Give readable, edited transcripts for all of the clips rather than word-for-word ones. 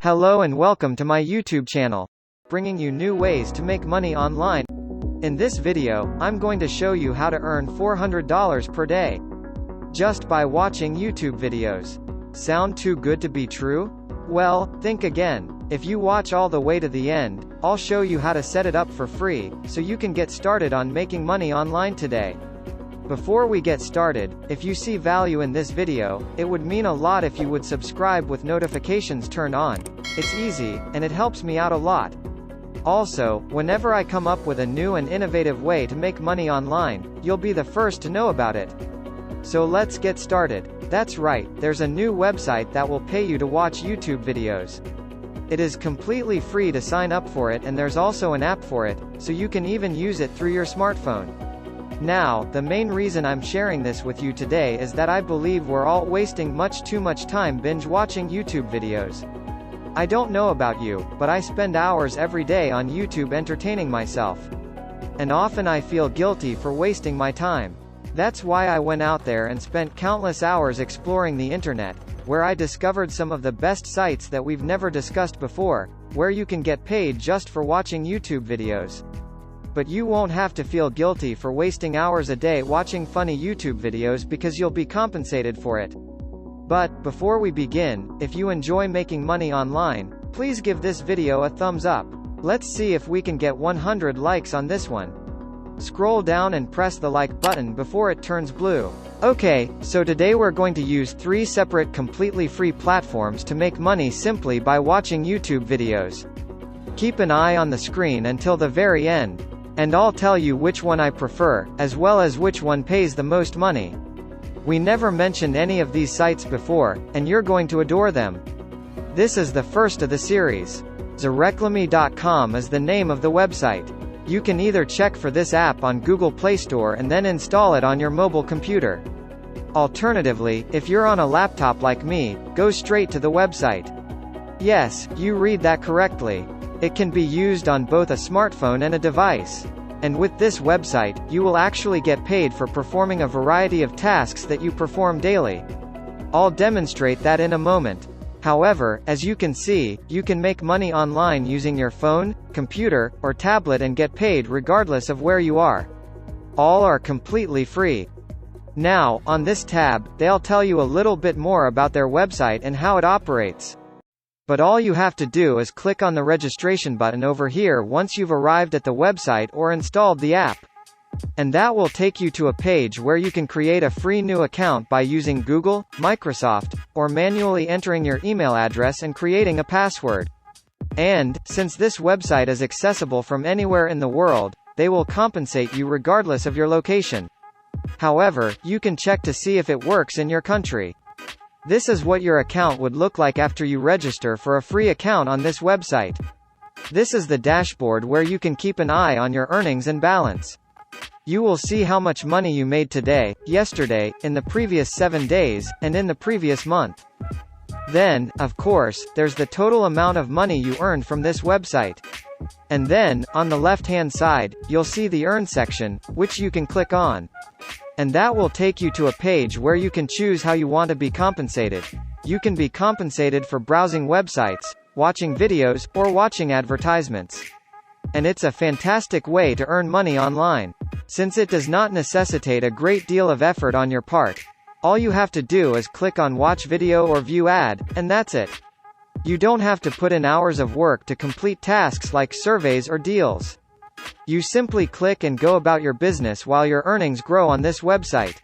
Hello and welcome to my YouTube channel, bringing you new ways to make money online. In this video, I'm going to show you how to earn $400 per day, just by watching YouTube videos. Sound too good to be true? Well, think again. If you watch all the way to the end, I'll show you how to set it up for free, so you can get started on making money online today. Before we get started, if you see value in this video, it would mean a lot if you would subscribe with notifications turned on. It's easy, and it helps me out a lot. Also, whenever I come up with a new and innovative way to make money online, you'll be the first to know about it. So let's get started. That's right, there's a new website that will pay you to watch YouTube videos. It is completely free to sign up for it, and there's also an app for it, so you can even use it through your smartphone. Now, the main reason I'm sharing this with you today is that I believe we're all wasting too much time binge watching YouTube videos. I don't know about you, but I spend hours every day on YouTube entertaining myself. And often I feel guilty for wasting my time. That's why I went out there and spent countless hours exploring the internet, where I discovered some of the best sites that we've never discussed before, where you can get paid just for watching YouTube videos. But you won't have to feel guilty for wasting hours a day watching funny YouTube videos because you'll be compensated for it. But, before we begin, if you enjoy making money online, please give this video a thumbs up. Let's see if we can get 100 likes on this one. Scroll down and press the like button before it turns blue. Okay, so today we're going to use 3 separate completely free platforms to make money simply by watching YouTube videos. Keep an eye on the screen until the very end, and I'll tell you which one I prefer, as well as which one pays the most money. We never mentioned any of these sites before, and you're going to adore them. This is the first of the series. Zareclamy.com is the name of the website. You can either check for this app on Google Play Store and then install it on your mobile computer. Alternatively, if you're on a laptop like me, go straight to the website. Yes, you read that correctly. It can be used on both a smartphone and a device. And with this website, you will actually get paid for performing a variety of tasks that you perform daily. I'll demonstrate that in a moment. However, as you can see, you can make money online using your phone, computer, or tablet and get paid regardless of where you are. All are completely free. Now, on this tab, they'll tell you a little bit more about their website and how it operates. But all you have to do is click on the registration button over here once you've arrived at the website or installed the app. And that will take you to a page where you can create a free new account by using Google, Microsoft, or manually entering your email address and creating a password. And, since this website is accessible from anywhere in the world, they will compensate you regardless of your location. However, you can check to see if it works in your country. This is what your account would look like after you register for a free account on this website. This is the dashboard where you can keep an eye on your earnings and balance. You will see how much money you made today, yesterday, in the previous 7 days, and in the previous month. Then, of course, there's the total amount of money you earned from this website. And then, on the left-hand side, you'll see the Earn section, which you can click on. And that will take you to a page where you can choose how you want to be compensated. You can be compensated for browsing websites, watching videos, or watching advertisements. And it's a fantastic way to earn money online. Since it does not necessitate a great deal of effort on your part. All you have to do is click on Watch Video or View Ad, and that's it. You don't have to put in hours of work to complete tasks like surveys or deals. You simply click and go about your business while your earnings grow on this website.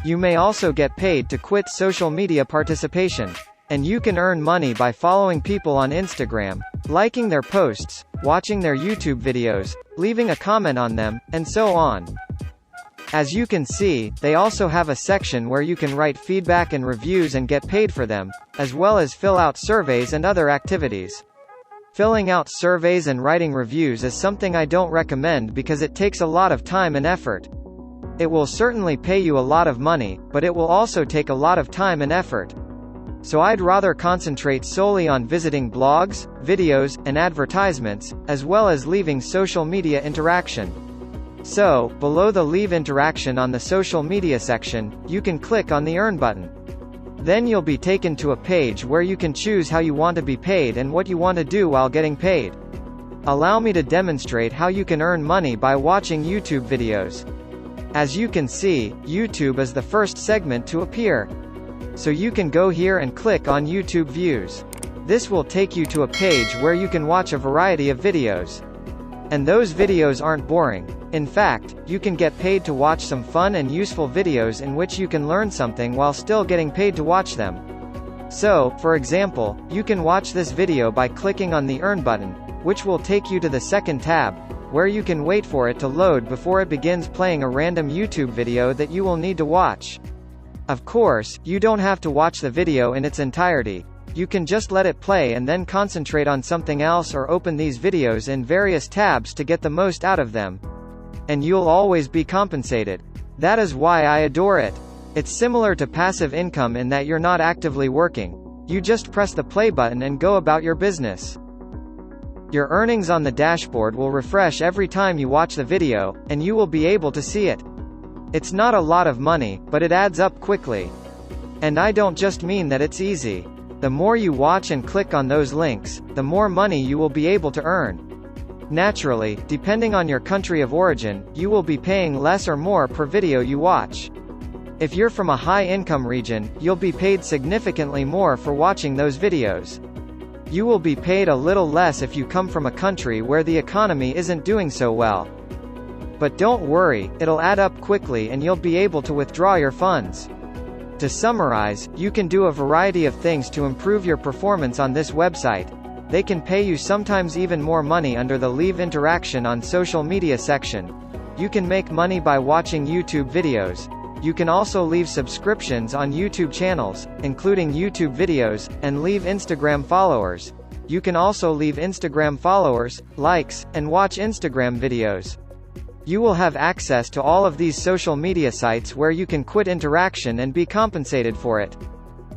You may also get paid to quit social media participation. And you can earn money by following people on Instagram, liking their posts, watching their YouTube videos, leaving a comment on them, and so on. As you can see, they also have a section where you can write feedback and reviews and get paid for them, as well as fill out surveys and other activities. Filling out surveys and writing reviews is something I don't recommend because it takes a lot of time and effort. It will certainly pay you a lot of money, but it will also take a lot of time and effort. So I'd rather concentrate solely on visiting blogs, videos, and advertisements, as well as leaving social media interaction. So, below the Leave Interaction on the social media section, you can click on the Earn button. Then you'll be taken to a page where you can choose how you want to be paid and what you want to do while getting paid. Allow me to demonstrate how you can earn money by watching YouTube videos. As you can see, YouTube is the first segment to appear. So you can go here and click on YouTube Views. This will take you to a page where you can watch a variety of videos. And those videos aren't boring. In fact, you can get paid to watch some fun and useful videos in which you can learn something while still getting paid to watch them. So, for example, you can watch this video by clicking on the Earn button, which will take you to the second tab, where you can wait for it to load before it begins playing a random YouTube video that you will need to watch. Of course, you don't have to watch the video in its entirety. You can just let it play and then concentrate on something else or open these videos in various tabs to get the most out of them. And you'll always be compensated. That is why I adore it. It's similar to passive income in that you're not actively working. You just press the play button and go about your business. Your earnings on the dashboard will refresh every time you watch the video, and you will be able to see it. It's not a lot of money, but it adds up quickly. And I don't just mean that it's easy. The more you watch and click on those links, the more money you will be able to earn. Naturally, depending on your country of origin, you will be paying less or more per video you watch. If you're from a high-income region, you'll be paid significantly more for watching those videos. You will be paid a little less if you come from a country where the economy isn't doing so well. But don't worry, it'll add up quickly and you'll be able to withdraw your funds. To summarize, you can do a variety of things to improve your performance on this website. They can pay you sometimes even more money under the Leave Interaction on Social Media section. You can make money by watching YouTube videos. You can also leave subscriptions on YouTube channels, including YouTube videos, and leave Instagram followers. You can also leave Instagram followers, likes, and watch Instagram videos. You will have access to all of these social media sites where you can quit interaction and be compensated for it.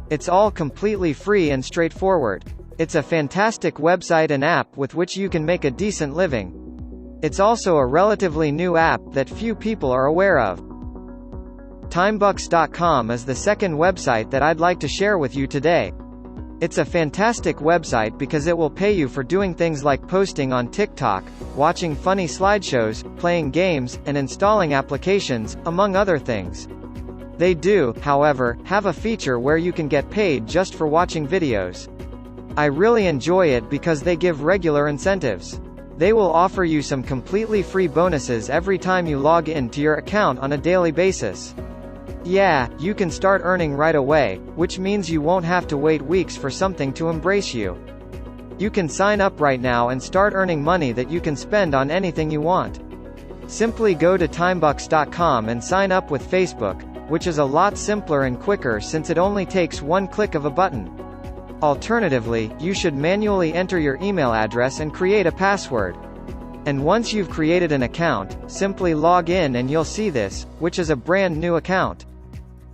It's all completely free and straightforward. It's a fantastic website and app with which you can make a decent living. It's also a relatively new app that few people are aware of. Timebucks.com is the second website that I'd like to share with you today. It's a fantastic website because it will pay you for doing things like posting on TikTok, watching funny slideshows, playing games, and installing applications, among other things. They do, however, have a feature where you can get paid just for watching videos. I really enjoy it because they give regular incentives. They will offer you some completely free bonuses every time you log in to your account on a daily basis. Yeah, you can start earning right away, which means you won't have to wait weeks for something to embrace you. You can sign up right now and start earning money that you can spend on anything you want. Simply go to timebucks.com and sign up with Facebook, which is a lot simpler and quicker since it only takes one click of a button. Alternatively, you should manually enter your email address and create a password. And once you've created an account, simply log in and you'll see this, which is a brand new account.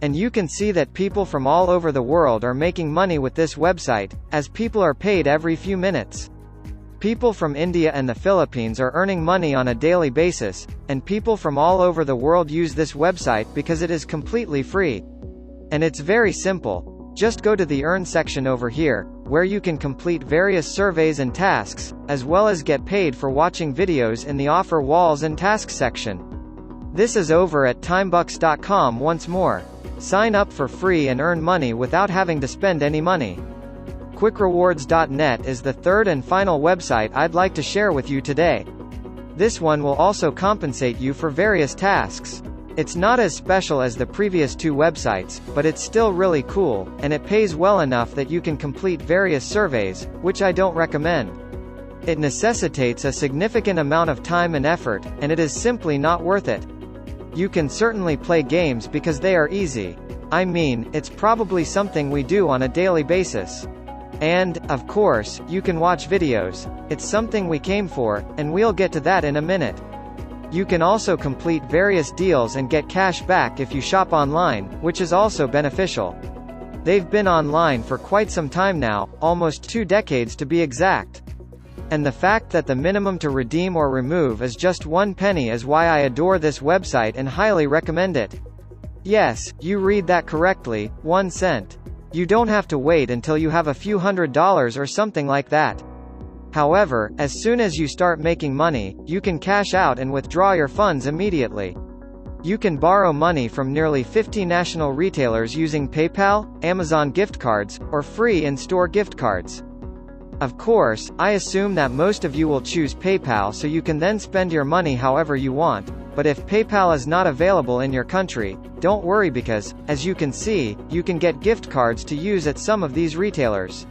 And you can see that people from all over the world are making money with this website, as people are paid every few minutes. People from India and the Philippines are earning money on a daily basis, and people from all over the world use this website because it is completely free. And it's very simple. Just go to the Earn section over here, where you can complete various surveys and tasks, as well as get paid for watching videos in the Offer Walls and Tasks section. This is over at timebucks.com once more. Sign up for free and earn money without having to spend any money. QuickRewards.net is the third and final website I'd like to share with you today. This one will also compensate you for various tasks. It's not as special as the previous two websites, but it's still really cool, and it pays well enough that you can complete various surveys, which I don't recommend. It necessitates a significant amount of time and effort, and it is simply not worth it. You can certainly play games because they are easy. I mean, it's probably something we do on a daily basis. And, of course, you can watch videos. It's something we came for, and we'll get to that in a minute. You can also complete various deals and get cash back if you shop online, which is also beneficial. They've been online for quite some time now, almost 2 decades to be exact. And the fact that the minimum to redeem or remove is just 1 penny is why I adore this website and highly recommend it. Yes, you read that correctly, 1 cent. You don't have to wait until you have a few $100s or something like that. However, as soon as you start making money, you can cash out and withdraw your funds immediately. You can borrow money from nearly 50 national retailers using PayPal, Amazon gift cards, or free in-store gift cards. Of course, I assume that most of you will choose PayPal so you can then spend your money however you want, but if PayPal is not available in your country, don't worry because, as you can see, you can get gift cards to use at some of these retailers.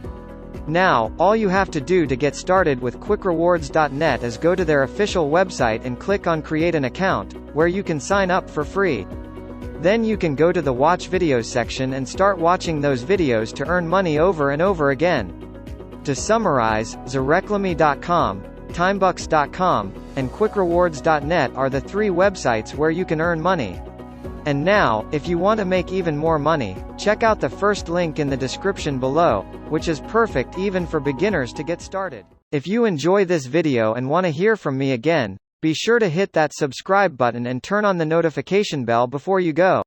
Now, all you have to do to get started with QuickRewards.net is go to their official website and click on Create an Account, where you can sign up for free. Then you can go to the Watch Videos section and start watching those videos to earn money over and over again. To summarize, Zareclamy.com, Timebucks.com, and QuickRewards.net are the 3 websites where you can earn money. And now, if you want to make even more money, check out the first link in the description below, which is perfect even for beginners to get started. If you enjoy this video and want to hear from me again, be sure to hit that subscribe button and turn on the notification bell before you go.